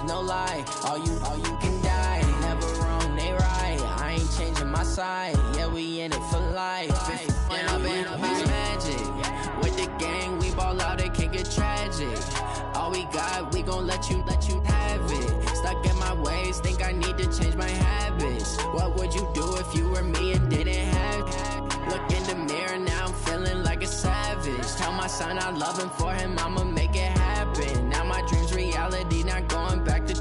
no lie. All you can die. Never wrong, they right. I ain't changing my side. Yeah, we in it for life. When I've been magic. With the gang, we ball out, it can get tragic. All we got, we gon' let you have it. Stuck in my ways, think I need to change my habits. What would you do if you were me and didn't have it? Look in the mirror, now I'm feeling like a savage. Tell my son I love him, for him I'ma make it happen. Now my dream's reality, not going back to.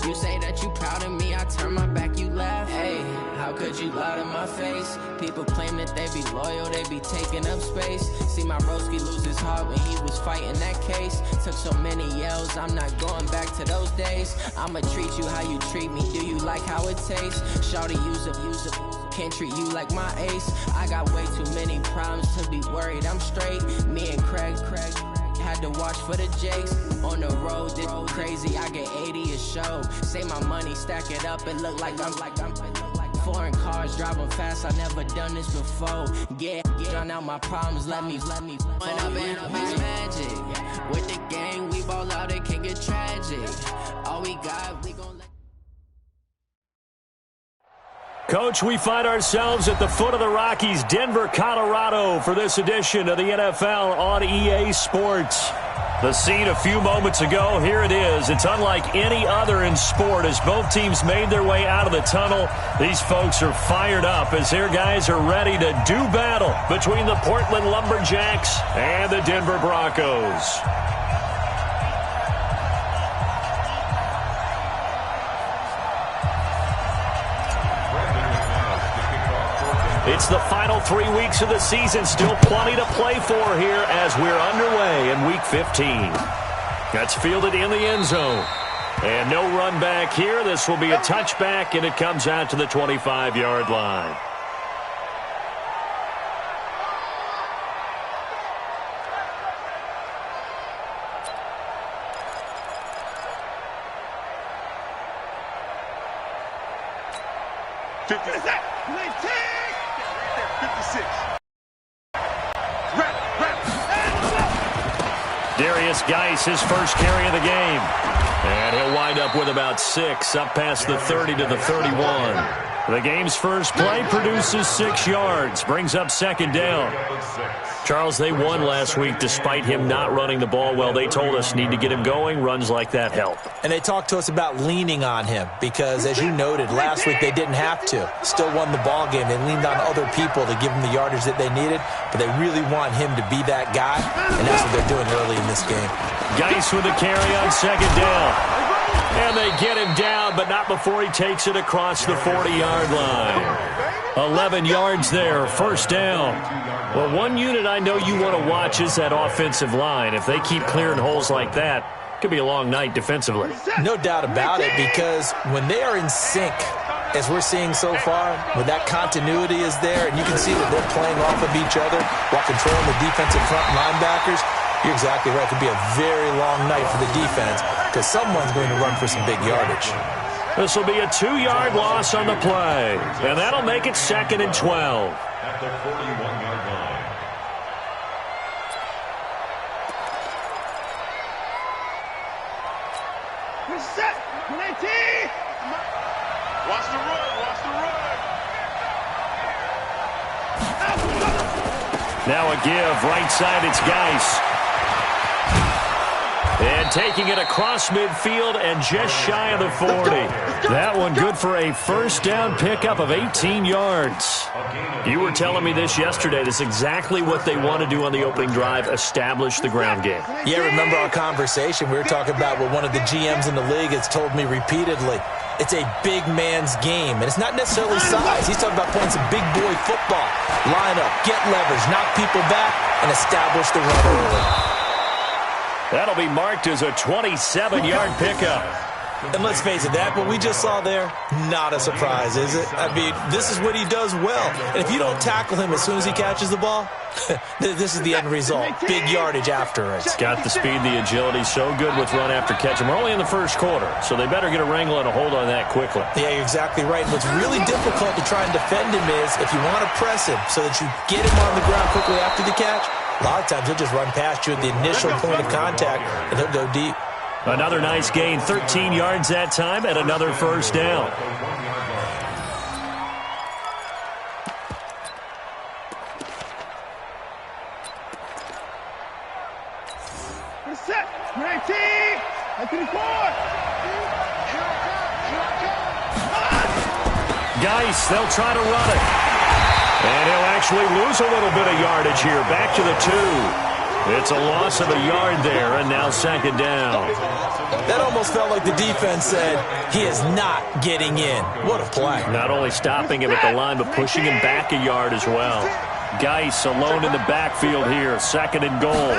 You say that you proud of me, I turn my back, you laugh. Hey, how could you lie to my face? People claim that they be loyal, they be taking up space. See my broski lose his heart when he was fighting that case. Took so many yells, I'm not going back to those days. I'ma treat you how you treat me, do you like how it tastes? Shawty, use it, can't treat you like my ace. I got way too many problems to be worried, I'm straight. Me and Craig had to watch for the Jakes. On the road, this crazy, I get 80 a show. Say my money, stack it up, it look like I'm foreign cars, driving fast, I never done this before. Yeah, drown out my problems, let me. When I've been magic. With the gang, we ball out, it can get tragic. All we got, we gon' let. Coach, we find ourselves at the foot of the Rockies, Denver, Colorado, for this edition of the NFL on EA Sports. The scene a few moments ago, here it is. It's unlike any other in sport as both teams made their way out of the tunnel. These folks are fired up as their guys are ready to do battle between the Portland Lumberjacks and the Denver Broncos. It's the final 3 weeks of the season. Still plenty to play for here as we're underway in Week 15. That's fielded in the end zone. And no run back here. This will be a touchback, and it comes out to the 25-yard line. Geis, his first carry of the game. And he'll wind up with about 6, up past the 30 to the 31. The game's first play produces 6 yards, brings up second down. Charles, they won last week despite him not running the ball well. They told us need to get him going. Runs like that help. And they talked to us about leaning on him because, as you noted, last week they didn't have to. Still won the ball game. They leaned on other people to give them the yardage that they needed, but they really want him to be that guy, and that's what they're doing early in this game. Geis with a carry on second down. And they get him down, but not before he takes it across the 40-yard line. 11 yards there, first down. Well, one unit I know you want to watch is that offensive line. If they keep clearing holes like that, it could be a long night defensively. No doubt about it, because when they are in sync, as we're seeing so far, when that continuity is there, and you can see that they're playing off of each other while controlling the defensive front linebackers, you're exactly right. It could be a very long night for the defense because someone's going to run for some big yardage. This will be a 2-yard loss on the play, and that'll make it 2nd and 12. At the 41-yard line. We're set. 19. Watch the run. Watch the run. Now a give. Right side, it's Geis. And taking it across midfield and just shy of the 40. That one good for a first down pickup of 18 yards. You were telling me this yesterday. This is exactly what they want to do on the opening drive, establish the ground game. Yeah, remember our conversation. We were talking about what one of the GMs in the league has told me repeatedly. It's a big man's game, and it's not necessarily size. He's talking about playing some big boy football. Line up, get leverage, knock people back, and establish the run early. That'll be marked as a 27-yard pickup. And let's face it, that what we just saw there, not a surprise, is it? I mean, this is what he does well. And if you don't tackle him as soon as he catches the ball, this is the end result. Big yardage after it. It's got the speed, the agility, so good with run after catch. And we're only in the first quarter, so they better get a wrangle and a hold on that quickly. Yeah, you're exactly right. What's really difficult to try and defend him is if you want to press him so that you get him on the ground quickly after the catch, a lot of times he'll just run past you at the initial point of contact, and he'll go deep. Another nice gain, 13 yards that time, and another first down. Set. 19. 24. Geis, they'll try to run it. And he'll actually lose a little bit of yardage here. Back to the 2. It's a loss of a yard there, and now second down. That almost felt like the defense said, he is not getting in. What a play. Not only stopping him at the line, but pushing him back a yard as well. Geis alone in the backfield here, second and goal.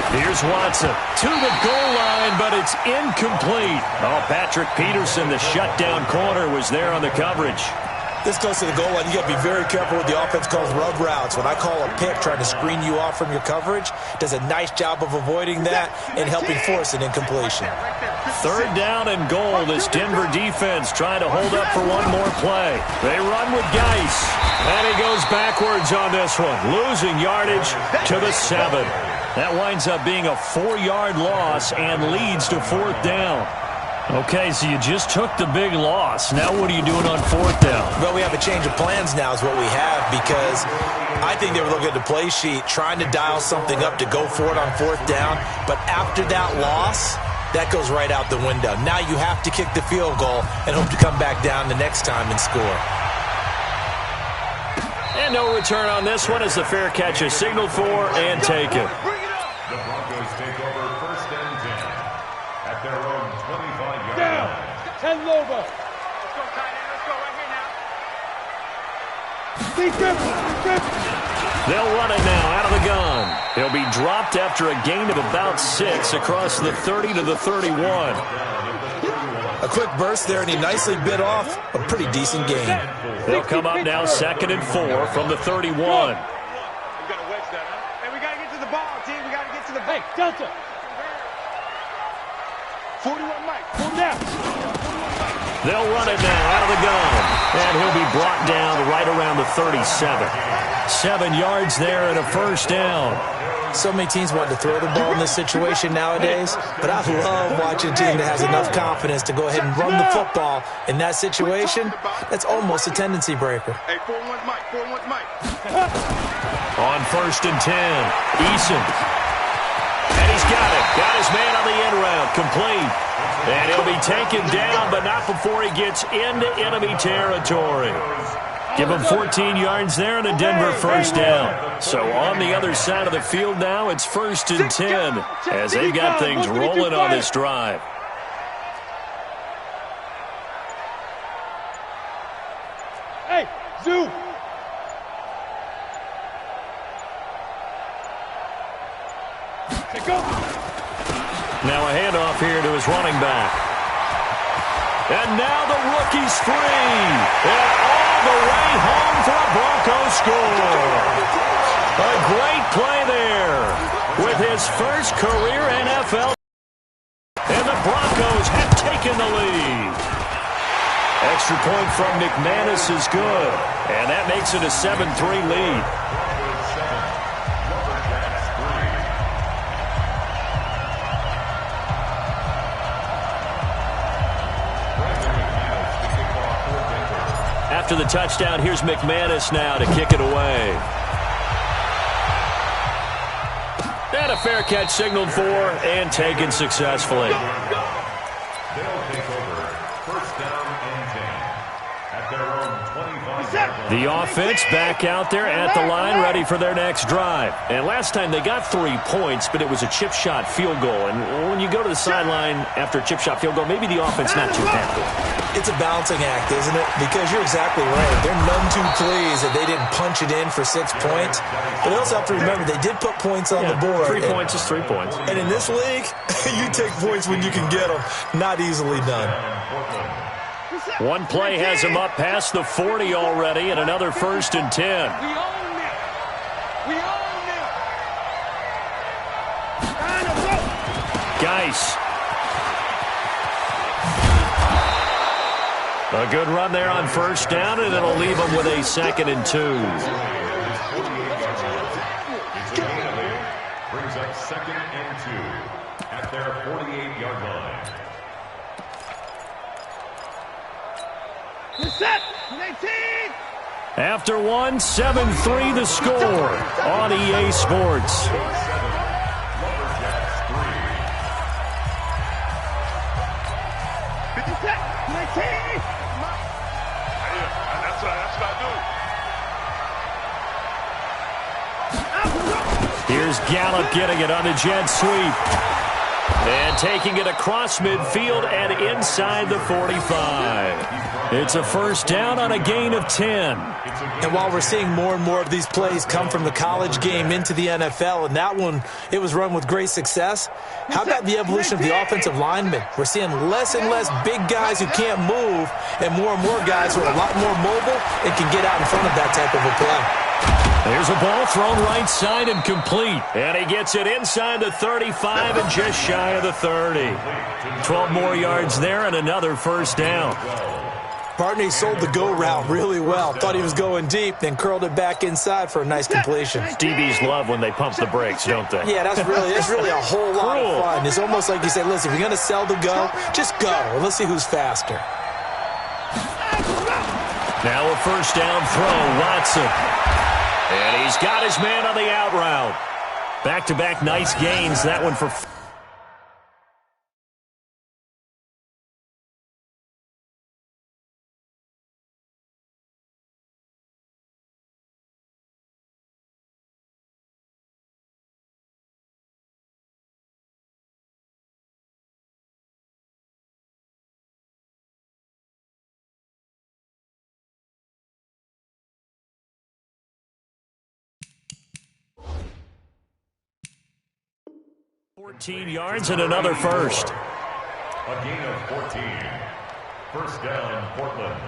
Here's Watson to the goal line, but it's incomplete. Oh, Patrick Peterson, the shutdown corner, was there on the coverage. This close to the goal line, you got to be very careful what the offense calls rub routes. When I call a pick trying to screen you off from your coverage, does a nice job of avoiding that and helping force an incompletion. Third down and goal. This Denver defense trying to hold up for one more play. They run with Geis, and he goes backwards on this one, losing yardage to the 7. That winds up being a 4-yard loss and leads to fourth down. Okay, so you just took the big loss. Now what are you doing on fourth down? Well, we have a change of plans now is what we have, because I think they were looking at the play sheet, trying to dial something up to go for it on fourth down. But after that loss, that goes right out the window. Now you have to kick the field goal and hope to come back down the next time and score. And no return on this one as the fair catch is signaled for and taken. The Broncos take over first and 10 at their own 25-yard line. 10 Lobo. Let's go, tight end. Let's go right here now. They'll run it now out of the gun. He'll be dropped after a gain of about 6 across the 30 to the 31. A quick burst there, and he nicely bit off a pretty decent gain. They'll come up now second and 4 from the 31. We got to wedge that, huh? Hey, we got to get to the ball, team. We got to get to the ball. Hey, Delta. 41 Mike. 4 down. They'll run it now out of the gun. And he'll be brought down right around the 37. 7 yards there and a first down. So many teams want to throw the ball in this situation nowadays, but I love watching a team that has enough confidence to go ahead and run the football. In that situation, that's almost a tendency breaker. Hey, 4-1 Mike. 4-1 Mike. On first and 10, Eason. And he's got it. Got his man on the end route. Complete. And he'll be taken down, but not before he gets into enemy territory. Give him 14 yards there and a Denver first down. So on the other side of the field now, it's first and 10 as they've got things rolling on this drive. Hey, Zoo. Go. Now a handoff here to his running back. And now the rookie's free. And all the way home for a Broncos score. A great play there with his first career NFL. And the Broncos have taken the lead. Extra point from McManus is good. And that makes it a 7-3 lead. After the touchdown, here's McManus now to kick it away. And a fair catch signaled for and taken successfully. They'll take over first down and 10 at their own 25-yard line. The offense back out there at the line, ready for their next drive. And last time they got 3 points, but it was a chip shot field goal. And when you go to the sideline after a chip shot field goal, maybe the offense not too happy. It's a balancing act, isn't it? Because you're exactly right. They're none too pleased that they didn't punch it in for 6 points. But they also have to remember they did put points on the board. 3 points is 3 points. And in this league, you take points when you can get them. Not easily done. One play has him up past the 40 already, and another first and 10. We own it. We own it. Geis. A good run there on first down, and it'll leave them with a 2nd and 2. Brings up 2nd and 2 at at their 48-yard line. Set. 19. After one, 7-3 the score on EA Sports. Lumberjacks 3. 50 set. 19. That's what I do. Here's Gallup getting it on the jet sweep. And taking it across midfield and inside the 45. It's a first down on a gain of 10. And while we're seeing more and more of these plays come from the college game into the NFL, and that one, it was run with great success, how about the evolution of the offensive linemen? We're seeing less and less big guys who can't move and more guys who are a lot more mobile and can get out in front of that type of a play. There's a ball thrown right side and complete. And he gets it inside the 35 and just shy of the 30. 12 more yards there and another first down. Partner, he sold the go route really well. Thought he was going deep, then curled it back inside for a nice completion. DBs love when they pump the brakes, don't they? Yeah, that's really a whole lot of fun. It's almost like you say, listen, if you're going to sell the go, just go. And let's see who's faster. Now a first down throw, Watson. And he's got his man on the out route. Back-to-back nice gains. That one for... yards and another first. A gain of 14. First down, Portland.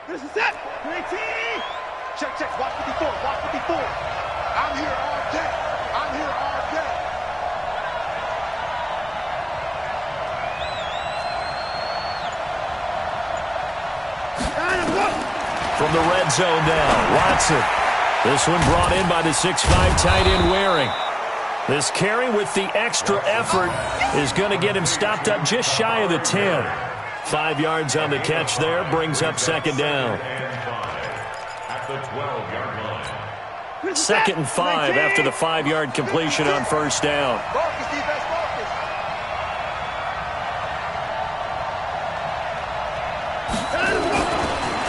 This is set. 19. Check. Watch 54. Watch 54. I'm here all day. From the red zone now, Watson. This one brought in by the 6'5" tight end Waring. This carry with the extra effort is going to get him stopped up just shy of the 10. 5 yards on the catch there, brings up second down. At the 12-yard line. Second and 5 after the 5-yard completion on first down.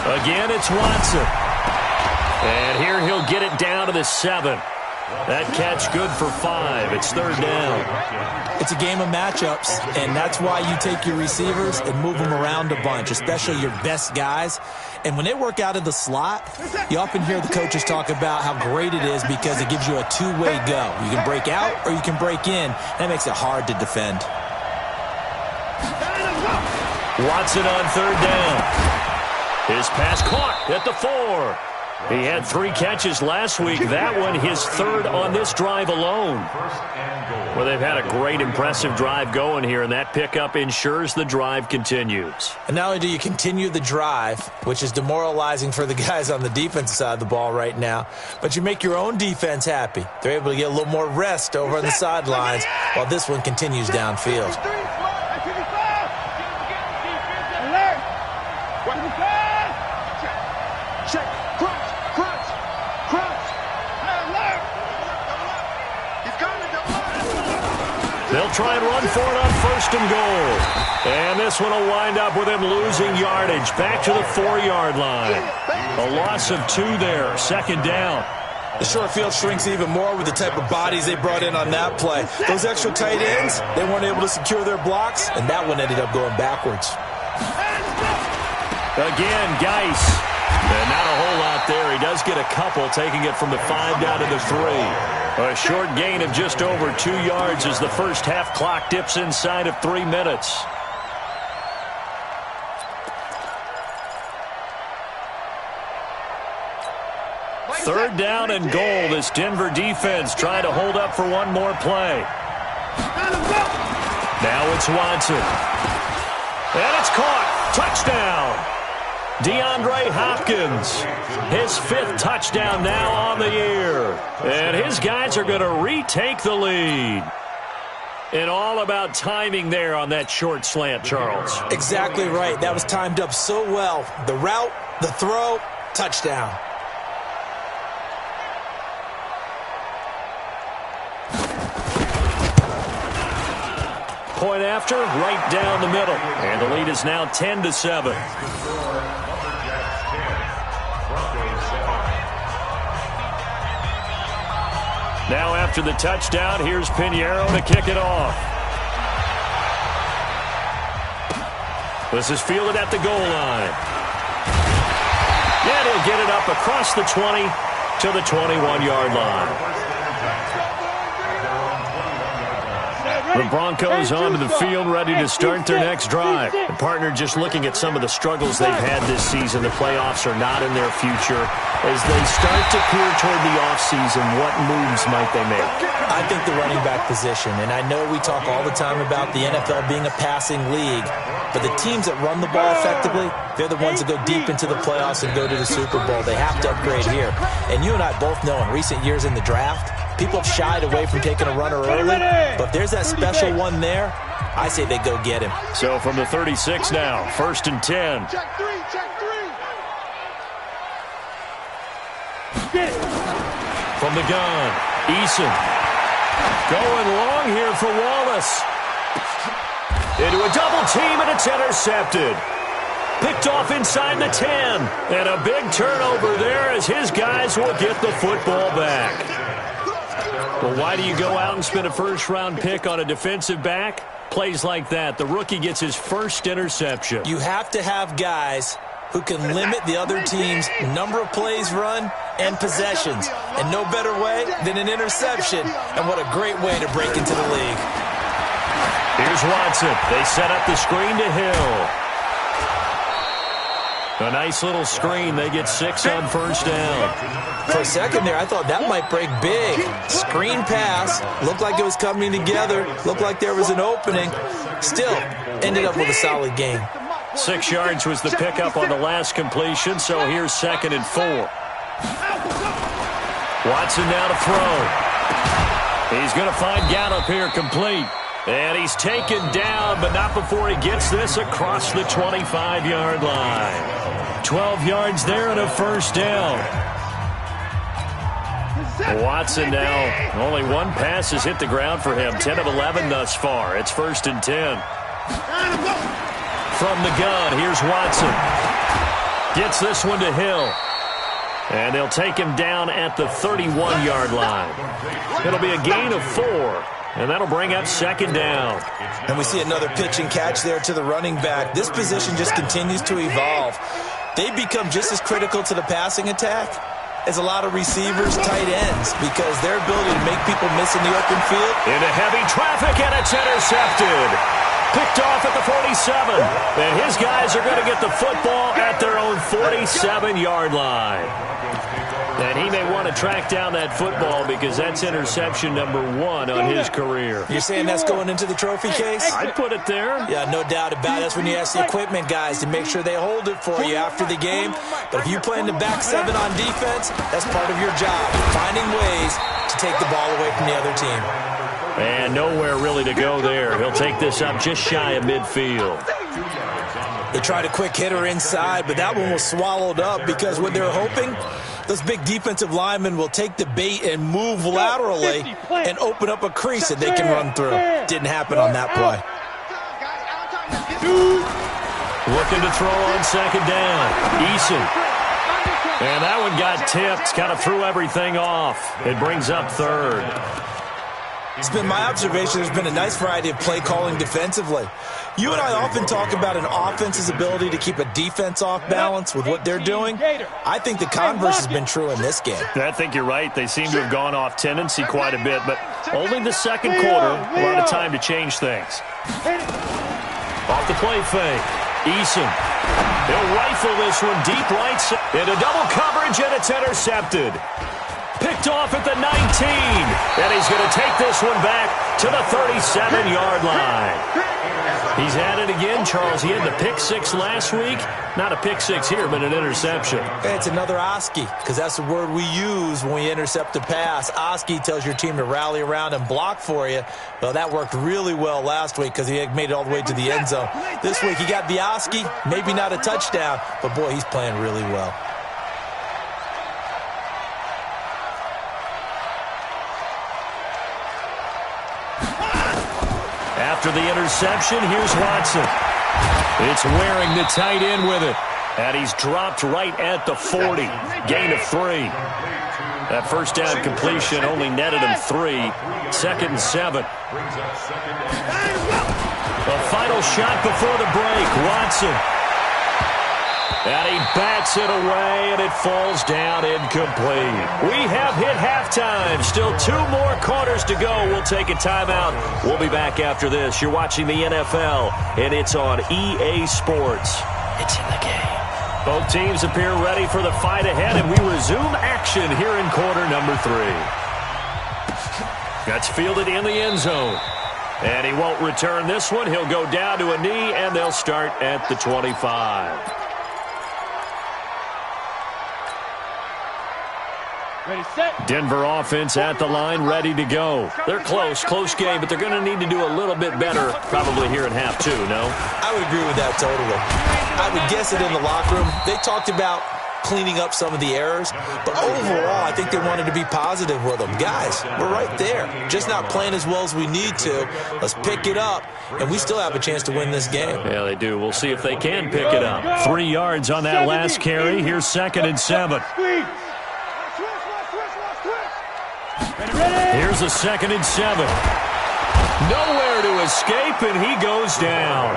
Again, it's Watson. And here he'll get it down to the 7. That catch good for 5. It's third down. It's a game of matchups, and that's why you take your receivers and move them around a bunch, especially your best guys. And when they work out of the slot, you often hear the coaches talk about how great it is because it gives you a two-way go. You can break out or you can break in. That makes it hard to defend. Watson on third down. His pass caught at the 4. He had 3 catches last week. That one his third on this drive alone. Well, they've had a great, impressive drive going here, and that pickup ensures the drive continues. And not only do you continue the drive, which is demoralizing for the guys on the defensive side of the ball right now, but you make your own defense happy. They're able to get a little more rest over on the sidelines while this one continues downfield. They'll try and run for it on first and goal. And this one will wind up with him losing yardage back to the 4-yard line. A loss of 2 there, second down. The short field shrinks even more with the type of bodies they brought in on that play. Those extra tight ends, they weren't able to secure their blocks, and that one ended up going backwards. Again, Geis. And not a whole lot there. He does get a couple, taking it from the 5 down to the 3. A short gain of just over 2 yards as the first half clock dips inside of 3 minutes. Third down and goal. This Denver defense trying to hold up for one more play. Now it's Watson. And it's caught. Touchdown. DeAndre Hopkins, his 5th touchdown now on the year. And his guys are going to retake the lead. And all about timing there on that short slant, Charles. Exactly right. That was timed up so well. The route, the throw, touchdown. Point after, right down the middle. And the lead is now 10-7. Now after the touchdown, here's Pinheiro to kick it off. This is fielded at the goal line. And he'll get it up across the 20 to the 21-yard line. The Broncos onto the field, ready to start their next drive. The partner just looking at some of the struggles they've had this season. The playoffs are not in their future. As they start to peer toward the offseason, what moves might they make? I think the running back position, and I know we talk all the time about the NFL being a passing league, but the teams that run the ball effectively, they're the ones that go deep into the playoffs and go to the Super Bowl. They have to upgrade here. And you and I both know in recent years in the draft, people have shied away from taking a runner early, but if there's that special one there, I say they go get him. So from the 36 now, 1st and 10. Check three. From the gun, Eason. Going long here for Wallace. Into a double team, and it's intercepted. Picked off inside the 10. And a big turnover there as his guys will get the football back. Well, why do you go out and spend a first-round pick on a defensive back? Plays like that. The rookie gets his first interception. You have to have guys who can limit the other team's number of plays run and possessions. And no better way than an interception. And what a great way to break into the league. Here's Watson. They set up the screen to Hill. A nice little screen. They get 6 on first down. For a second there, I thought that might break big. Screen pass. Looked like it was coming together. Looked like there was an opening. Still, ended up with a solid gain. 6 yards was the pickup on the last completion, so here's 2nd and 4. Watson now to throw. He's going to find Gallup here complete. And he's taken down, but not before he gets this across the 25-yard line. 12 yards there and a first down. Watson now, only one pass has hit the ground for him. 10 of 11 thus far. It's 1st and 10. From the gun, here's Watson. Gets this one to Hill. And they'll take him down at the 31-yard line. It'll be a gain of 4. And that'll bring up 2nd down. And we see another pitch and catch there to the running back. This position just continues to evolve. They become just as critical to the passing attack as a lot of receivers, tight ends, because their ability to make people miss in the open field. Into heavy traffic, and it's intercepted. Picked off at the 47. And his guys are going to get the football at their own 47-yard line. And he may want to track down that football because that's interception number 1 on his career. You're saying that's going into the trophy case? I'd put it there. Yeah, no doubt about it. That's when you ask the equipment guys to make sure they hold it for you after the game. But if you play in the back 7 on defense, that's part of your job, finding ways to take the ball away from the other team. And nowhere really to go there. He'll take this up just shy of midfield. They tried a quick hitter inside, but that one was swallowed up because what they're hoping, those big defensive linemen will take the bait and move laterally and open up a crease that they can run through. Didn't happen on that play. Looking to throw on 2nd down. Eason. And that one got tipped, kind of threw everything off. It brings up 3rd. It's been my observation there's been a nice variety of play calling defensively. You and I often talk about an offense's ability to keep a defense off balance with what they're doing. I think the converse has been true in this game. I think you're right. They seem to have gone off tendency quite a bit, but only the 2nd quarter, a lot of time to change things. Off the play fake. Eason. He'll rifle this one deep right side. Into double coverage, and it's intercepted. Picked off at the 19. And he's going to take this one back to the 37-yard line. He's at it again, Charles. He had the pick six last week. Not a pick six here, but an interception. It's another Oski, because that's the word we use when we intercept a pass. Oski tells your team to rally around and block for you. Well, that worked really well last week because he had made it all the way to the end zone. This week he got the Oski, maybe not a touchdown, but boy, he's playing really well. After the interception, here's Watson. It's wearing the tight end with it. And he's dropped right at the 40. Gain of 3. That first down completion only netted him 3. 2nd and 7. The final shot before the break. Watson. And he bats it away, and it falls down incomplete. We have hit halftime. Still 2 more quarters to go. We'll take a timeout. We'll be back after this. You're watching the NFL, and it's on EA Sports. It's in the game. Both teams appear ready for the fight ahead, and we resume action here in quarter number 3. That's fielded in the end zone. And he won't return this one. He'll go down to a knee, and they'll start at the 25. Ready, set. Denver offense at the line, ready to go. They're close game, but they're going to need to do a little bit better probably here in half 2, no? I would agree with that totally. I would guess it in the locker room. They talked about cleaning up some of the errors, but overall, I think they wanted to be positive with them. Guys, we're right there. Just not playing as well as we need to. Let's pick it up, and we still have a chance to win this game. Yeah, they do. We'll see if they can pick it up. 3 yards on that last carry. Here's 2nd and 7. Here's a 2nd and 7. Nowhere to escape, and he goes down.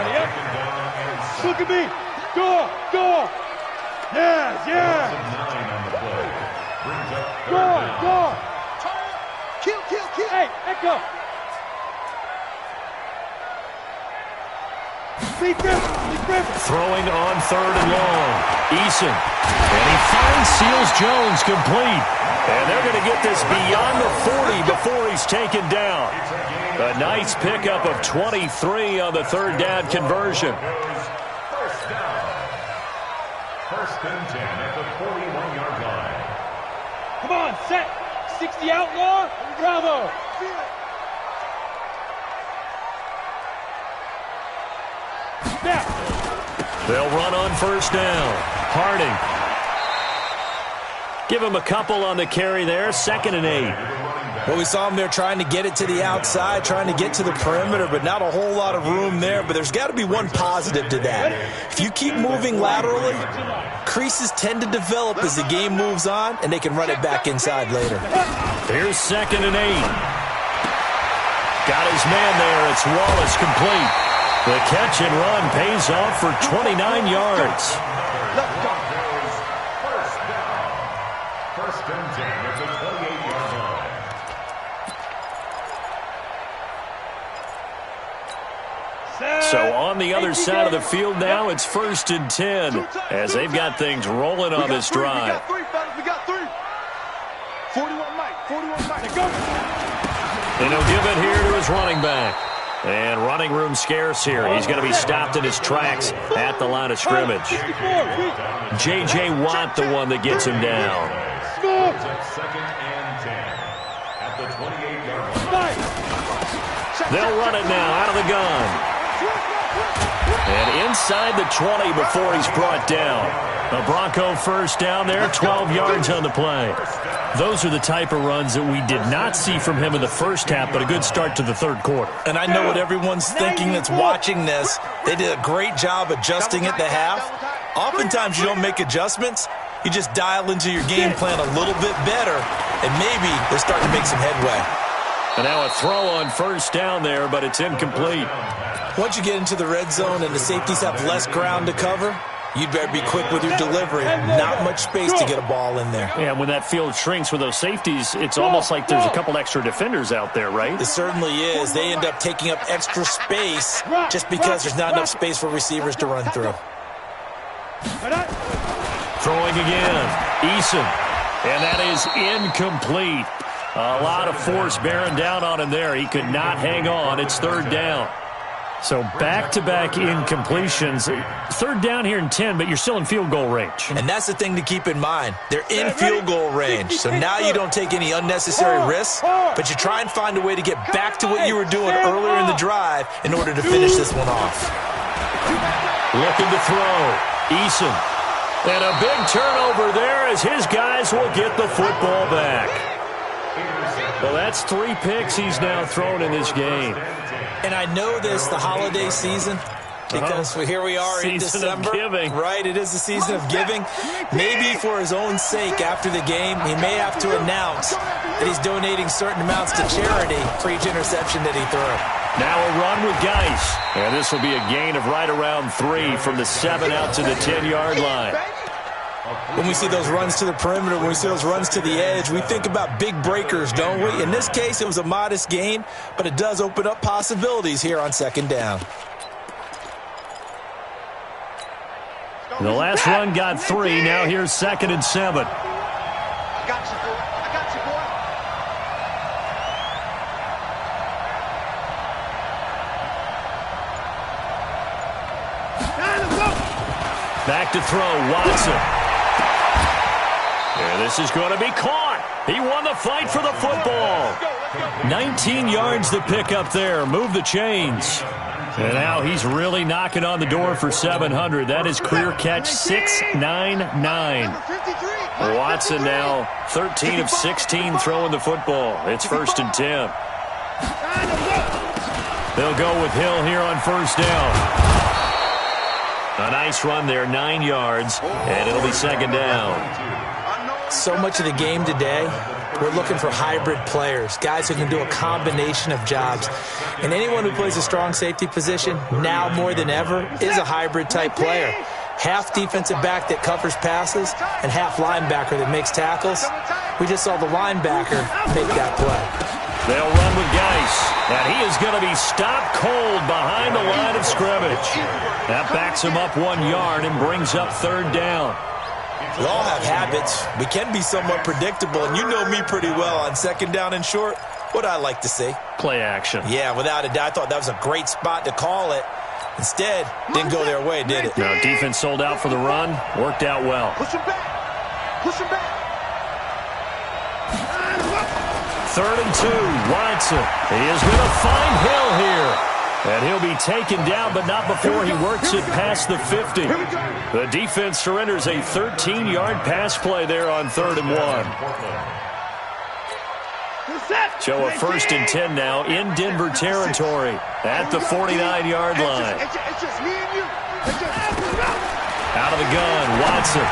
Look at me. Go. Yes. Go. Kill. Hey, echo. Throwing on 3rd and long. Eason. And he finds Seals Jones complete. And they're going to get this beyond the 40 before he's taken down. A nice pickup of 23 on the 3rd down conversion. First and 10 at the 41-yard line. Come on, set. 60 outlaw. Bravo. Snap. They'll run on 1st down. Harding. Give him a couple on the carry there. 2nd and 8. Well, we saw him there trying to get it to the outside, trying to get to the perimeter, but not a whole lot of room there. But there's got to be one positive to that. If you keep moving laterally, creases tend to develop as the game moves on, and they can run it back inside later. Here's 2nd and 8. Got his man there. It's Wallace complete. The catch and run pays off for 29 yards. First and 10 at the 28-yard line. So on the other side of the field now, it's 1st and 10 as they've got things rolling on this drive. We got 3. 41 Mike. And he'll give it here to his running back. And running room scarce here. He's going to be stopped in his tracks at the line of scrimmage. J.J. Watt, the one that gets him down. 2nd and 10 at the 28-yard line. They'll run it now out of the gun. And inside the 20 before he's brought down. A Bronco first down there, 12 yards on the play. Those are the type of runs that we did not see from him in the first half, but a good start to the 3rd quarter. And I know what everyone's thinking that's watching this. They did a great job adjusting at the half. Oftentimes you don't make adjustments. You just dial into your game plan a little bit better, and maybe they're starting to make some headway. And now a throw on 1st down there, but it's incomplete. Once you get into the red zone and the safeties have less ground to cover, you'd better be quick with your delivery. Not much space to get a ball in there. Yeah, when that field shrinks with those safeties, it's almost like there's a couple extra defenders out there, right? It certainly is. They end up taking up extra space just because there's not enough space for receivers to run through. Throwing again. Eason. And that is incomplete. A lot of force bearing down on him there. He could not hang on. It's third down. So back-to-back incompletions. Third down here in 10, but you're still in field goal range. And that's the thing to keep in mind. They're in field goal range. So now you don't take any unnecessary risks, but you try and find a way to get back to what you were doing earlier in the drive in order to finish this one off. Looking to throw. Eason. And a big turnover there as his guys will get the football back. Well, that's 3 picks he's now thrown in this game. And I know this, the holiday season, because here we are in December. Giving. Right, it is the season of giving. Maybe for his own sake after the game, he may have to announce that he's donating certain amounts to charity for each interception that he threw. Now a run with Geis. And this will be a gain of right around 3 from the 7 out to the 10-yard line. When we see those runs to the perimeter, when we see those runs to the edge, we think about big breakers, don't we? In this case, it was a modest gain, but it does open up possibilities here on second down. The last run got 3. Now here's 2nd and 7. I got you, boy. I got you, boy. Back to throw, Watson. And this is going to be caught. He won the fight for the football. 19 yards to pick up there. Move the chains. And now he's really knocking on the door for 700. That is career catch 699. Watson now 13 of 16 throwing the football. It's 1st and 10. They'll go with Hill here on 1st down. A nice run there, 9 yards, and it'll be 2nd down. So much of the game today, we're looking for hybrid players, guys who can do a combination of jobs. And anyone who plays a strong safety position, now more than ever, is a hybrid-type player. Half defensive back that covers passes and half linebacker that makes tackles. We just saw the linebacker make that play. They'll run with Geis, and he is going to be stopped cold behind the line of scrimmage. That backs him up 1 yard and brings up 3rd down. We all have habits. We can be somewhat predictable, and you know me pretty well on 2nd down and short. What I like to see. Play action. Yeah, without a doubt. I thought that was a great spot to call it. Instead, didn't go their way, did it? Now, defense sold out for the run. Worked out well. Push him back. Push him back. 3rd and 2. Watson. He is going to find Hill here. And he'll be taken down, but not before he works it past the 50. The defense surrenders a 13-yard pass play there on 3rd and 1. So a 1st and 10 now in Denver territory at the 49-yard line. It's just me and you. Out of the gun, Watson.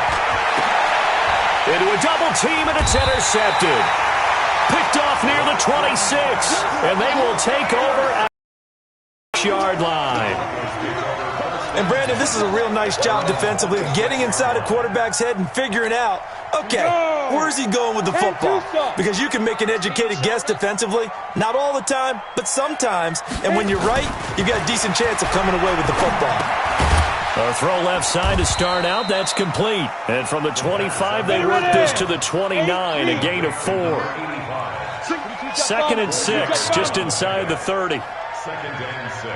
Into a double team, and it's intercepted. Picked off near the 26, and they will take over at the yard line. And Brandon, this is a real nice job defensively of getting inside a quarterback's head and figuring out, okay, where's he going with the football? Because you can make an educated guess defensively, not all the time, but sometimes. And when you're right, you've got a decent chance of coming away with the football. A throw left side to start out. That's complete. And from the 25, they work this to the 29, a gain of 4. 2nd and 6, just inside the 30. 2nd and 6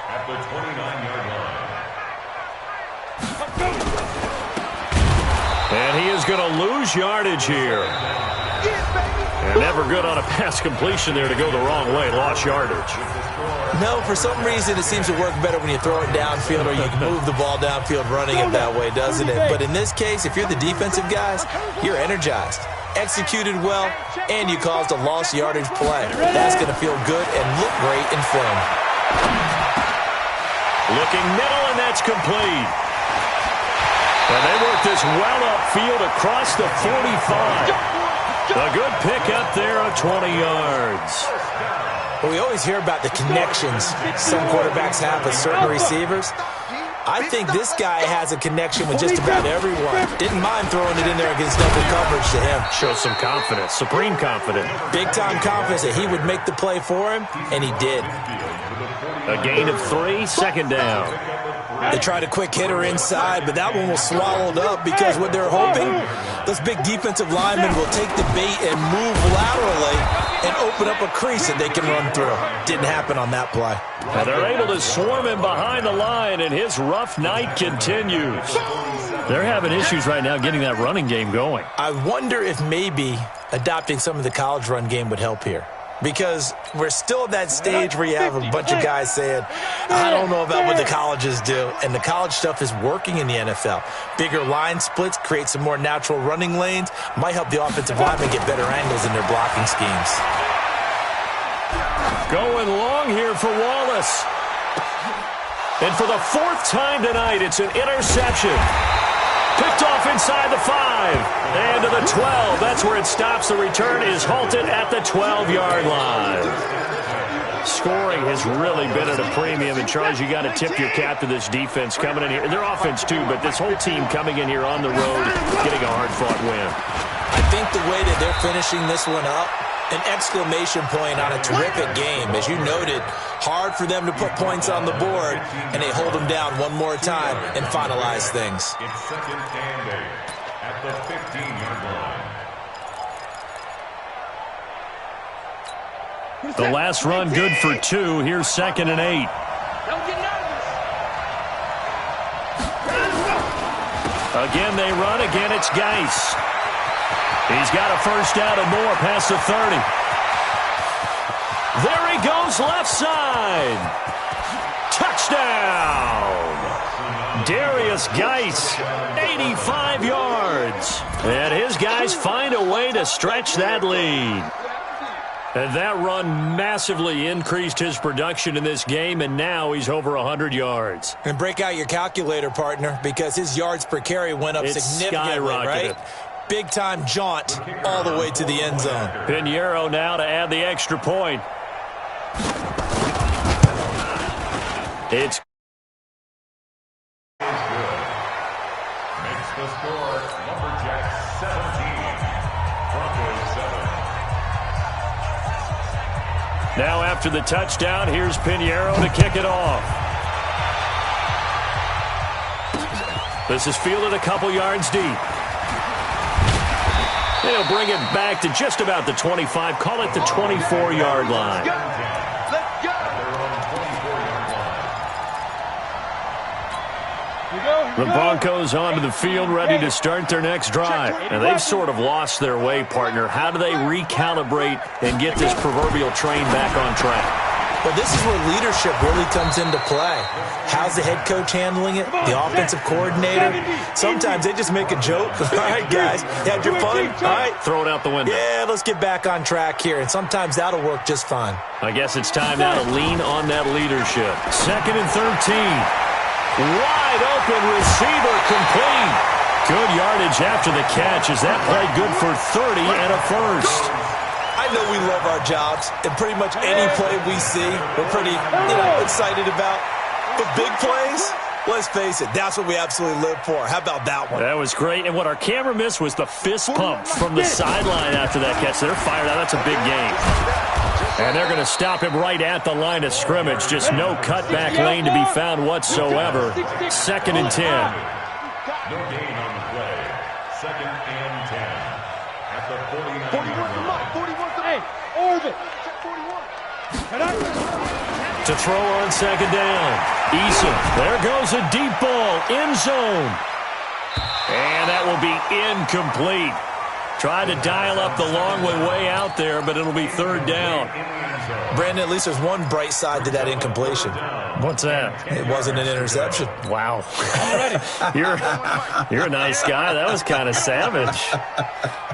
at the 29-yard line. And he is going to lose yardage here. And never good on a pass completion there to go the wrong way. Lost yardage. No, for some reason it seems to work better when you throw it downfield or you can move the ball downfield running it that way, doesn't it? But in this case, if you're the defensive guys, you're energized, executed well, and you caused a lost yardage play. That's going to feel good and look great in film. Looking middle, and that's complete. And they work this well upfield across the 45. A good pickup there of 20 yards. Well, we always hear about the connections some quarterbacks have with certain receivers. I think this guy has a connection with just about everyone. Didn't mind throwing it in there against double coverage to him. Shows some confidence, supreme confidence. Big-time confidence that he would make the play for him, and he did. A gain of 3, 2nd down. They tried a quick hitter inside, but that one was swallowed up because what they're hoping, those big defensive linemen will take the bait and move laterally and open up a crease that they can run through. Didn't happen on that play. And they're able to swarm him behind the line, and his rough night continues. They're having issues right now getting that running game going. I wonder if maybe adopting some of the college run game would help here. Because we're still at that stage where you have a bunch of guys saying, I don't know about what the colleges do. And the college stuff is working in the NFL. Bigger line splits, create some more natural running lanes, might help the offensive linemen get better angles in their blocking schemes. Going long here for Wallace. And for the fourth time tonight, it's an interception. Picked off inside the 5 and to the 12. That's where it stops. The return is halted at the 12-yard line. Scoring has really been at a premium. And, Charles, you got to tip your cap to this defense coming in here. Their offense, too, but this whole team coming in here on the road, getting a hard-fought win. I think the way that they're finishing this one up, an exclamation point on a terrific game. As you noted, hard for them to put points on the board, and they hold them down one more time and finalize things. It's second and 8 at the 15-yard line. The last run good for 2. Here's second and 8. Again they run. Again it's Geis. He's got a first down and more past the 30. There he goes left side. Touchdown. Darius Geis, 85 yards. And his guys find a way to stretch that lead. And that run massively increased his production in this game, and now he's over 100 yards. And break out your calculator, partner, because his yards per carry went up significantly, right? Big-time jaunt all the way to the end zone. Pinheiro now to add the extra point. It's Good. Makes the score lumberjacks 17, Broncos 7. now after the touchdown, here's Pinheiro to kick it off. This is fielded a couple yards deep. They'll bring it back to just about the 25, call it the 24-yard line. The Broncos onto the field, ready to start their next drive. And they've sort of lost their way, partner. How do they recalibrate and get this proverbial train back on track? Well, this is where leadership really comes into play. How's the head coach handling it? The offensive coordinator? Sometimes they just make a joke. All right, guys, you had your fun? All right. Throw it out the window. Yeah, let's get back on track here. And sometimes that'll work just fine. I guess it's time now to lean on that leadership. Second and 13. Wide open receiver complete. Good yardage after the catch. Is that play good for 30 and a first? I know we love our jobs, and pretty much any play we see, we're pretty, excited about. But big plays, let's face it, that's what we absolutely live for. How about that one? That was great. And what our camera missed was the fist pump from the sideline after that catch. They're fired out. That's a big game. And they're going to stop him right at the line of scrimmage. Just no cutback lane to be found whatsoever. Second and 10. No gain on the play. Second and 10 at the 49-yard line. To throw on second down. Eason. There goes a deep ball. End zone. And that will be incomplete. Tried to dial up the long way out there, but it'll be third down. Brandon, at least there's one bright side to that incompletion. What's that? It wasn't an interception. Wow. You're a nice guy. That was kind of savage.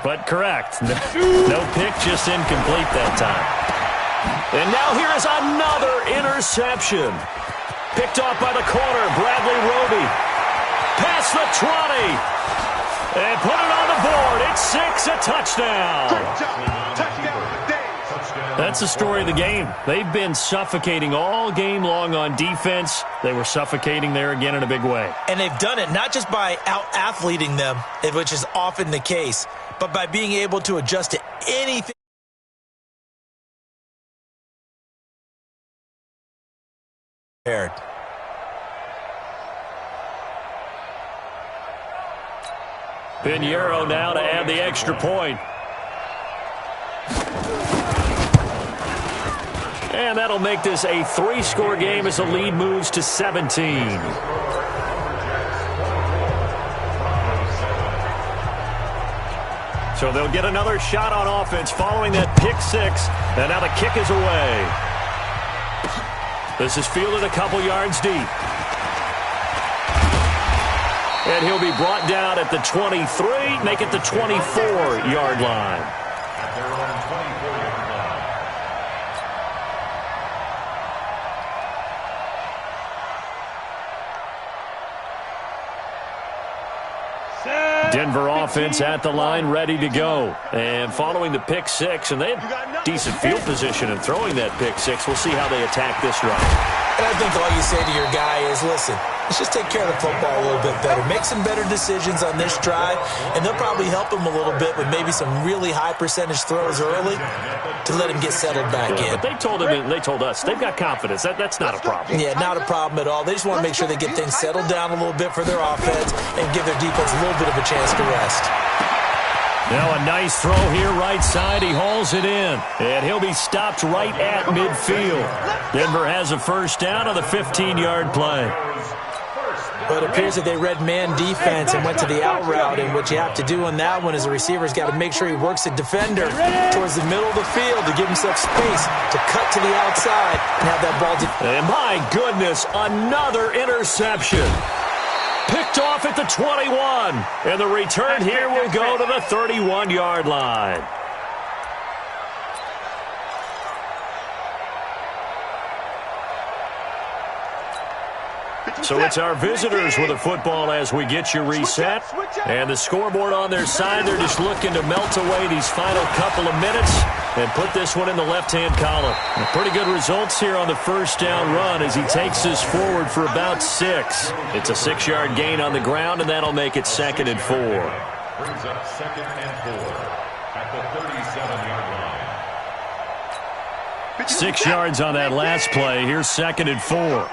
But correct. No pick, just incomplete that time. And now here is another interception. Picked off by the corner, Bradley Roby. Past the 20. And put it on the board. It's 6, a touchdown. That's the story of the game. They've been suffocating all game long on defense. They were suffocating there again in a big way. And they've done it not just by out-athleting them, which is often the case, but by being able to adjust to anything. Pinheiro now to add the extra point. And that'll make this a 3-score game as the lead moves to 17. So they'll get another shot on offense following that pick six. And now the kick is away. This is fielded a couple yards deep. And he'll be brought down at the 23, make it the 24-yard line. At their own 24-yard line. Denver offense at the line, ready to go. And following the pick six, and they have decent field position in throwing that pick six. We'll see how they attack this drive. And I think all you say to your guy is, listen, let's just take care of the football a little bit better. Make some better decisions on this drive, and they'll probably help him a little bit with maybe some really high percentage throws early to let him get settled back in. But they told him, and they told us, they've got confidence. That's not a problem. Yeah, not a problem at all. They just want to make sure they get things settled down a little bit for their offense and give their defense a little bit of a chance to rest. Now a nice throw here right side. He hauls it in. And he'll be stopped right at midfield. Denver has a first down on the 15-yard play. But it appears that they read man defense and went to the out route. And what you have to do on that one is the receiver's got to make sure he works the defender towards the middle of the field to give himself space to cut to the outside and have that ball. And my goodness, another interception. Picked off at the 21. And the return here will go to the 31-yard line. So it's our visitors with the football as we get you reset. And the scoreboard on their side, they're just looking to melt away these final couple of minutes and put this one in the left-hand column. And pretty good results here on the first down run as he takes us forward for about 6. It's a 6-yard gain on the ground, and that'll make it 2nd and 4. Brings up 2nd and 4 at the 37-yard line. 6 yards on that last play. Here's 2nd and 4.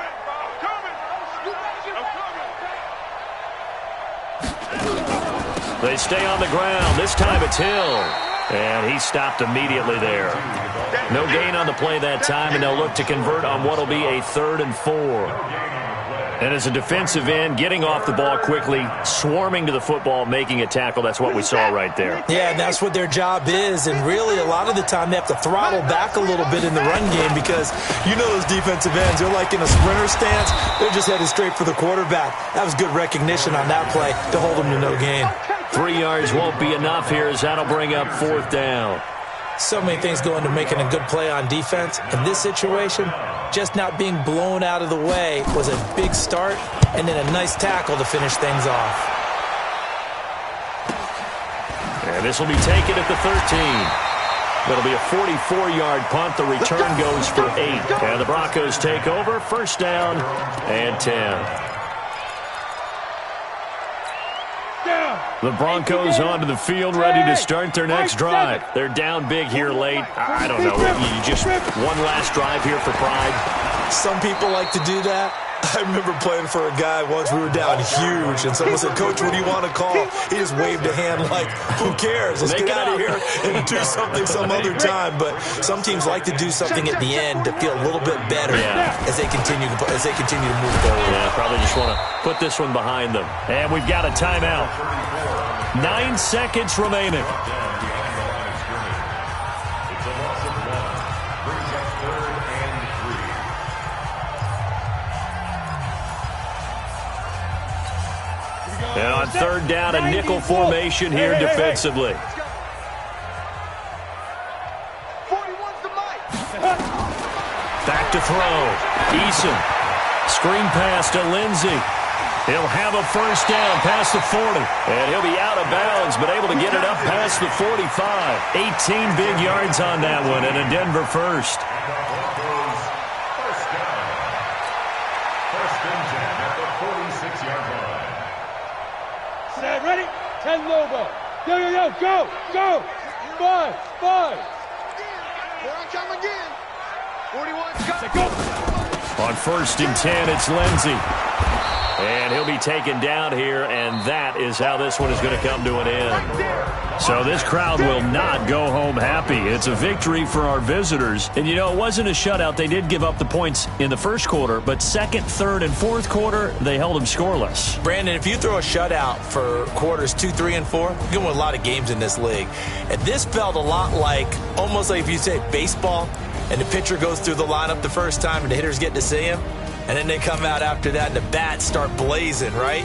They stay on the ground. This time it's Hill. And he stopped immediately there. No gain on the play that time, and they'll look to convert on what will be a 3rd and 4. And as a defensive end, getting off the ball quickly, swarming to the football, making a tackle, that's what we saw right there. Yeah, and that's what their job is. And really, a lot of the time, they have to throttle back a little bit in the run game because you know those defensive ends, they're like in a sprinter stance. They're just headed straight for the quarterback. That was good recognition on that play to hold them to no gain. 3 yards won't be enough here as that'll bring up 4th down. So many things go into making a good play on defense. In this situation, just not being blown out of the way was a big start and then a nice tackle to finish things off. And this will be taken at the 13. That'll be a 44-yard punt. The return goes for 8. And the Broncos take over. First down and 10. The Broncos onto the field, ready to start their next drive. They're down big here late. I don't know. You just one last drive here for pride. Some people like to do that. I remember playing for a guy once. We were down huge, and someone said, "Coach, what do you want to call?" He just waved a hand like, "Who cares? Let's get out of here and do something some other time." But some teams like to do something at the end to feel a little bit better as they continue to move forward. Yeah, probably just want to put this one behind them. And we've got a timeout. 9 seconds remaining. And on 3rd down, a nickel formation here defensively. Back to throw. Eason. Screen pass to Lindsey. He'll have a first down past the 40. And he'll be out of bounds, but able to get it up past the 45. 18 big yards on that one, and a Denver first. Ready? 10 Lobo. Yo, go, go. 5. Here I come again. 41, go. On 1st and 10, it's Lindsey. And he'll be taken down here, and that is how this one is going to come to an end. So this crowd will not go home happy. It's a victory for our visitors. And, you know, it wasn't a shutout. They did give up the points in the first quarter, but second, third, and fourth quarter, they held them scoreless. Brandon, if you throw a shutout for quarters 2, 3, and 4, you're going to win a lot of games in this league. And this felt a lot like, almost like if you say baseball, and the pitcher goes through the lineup the first time and the hitters get to see him, and then they come out after that and the bats start blazing, right?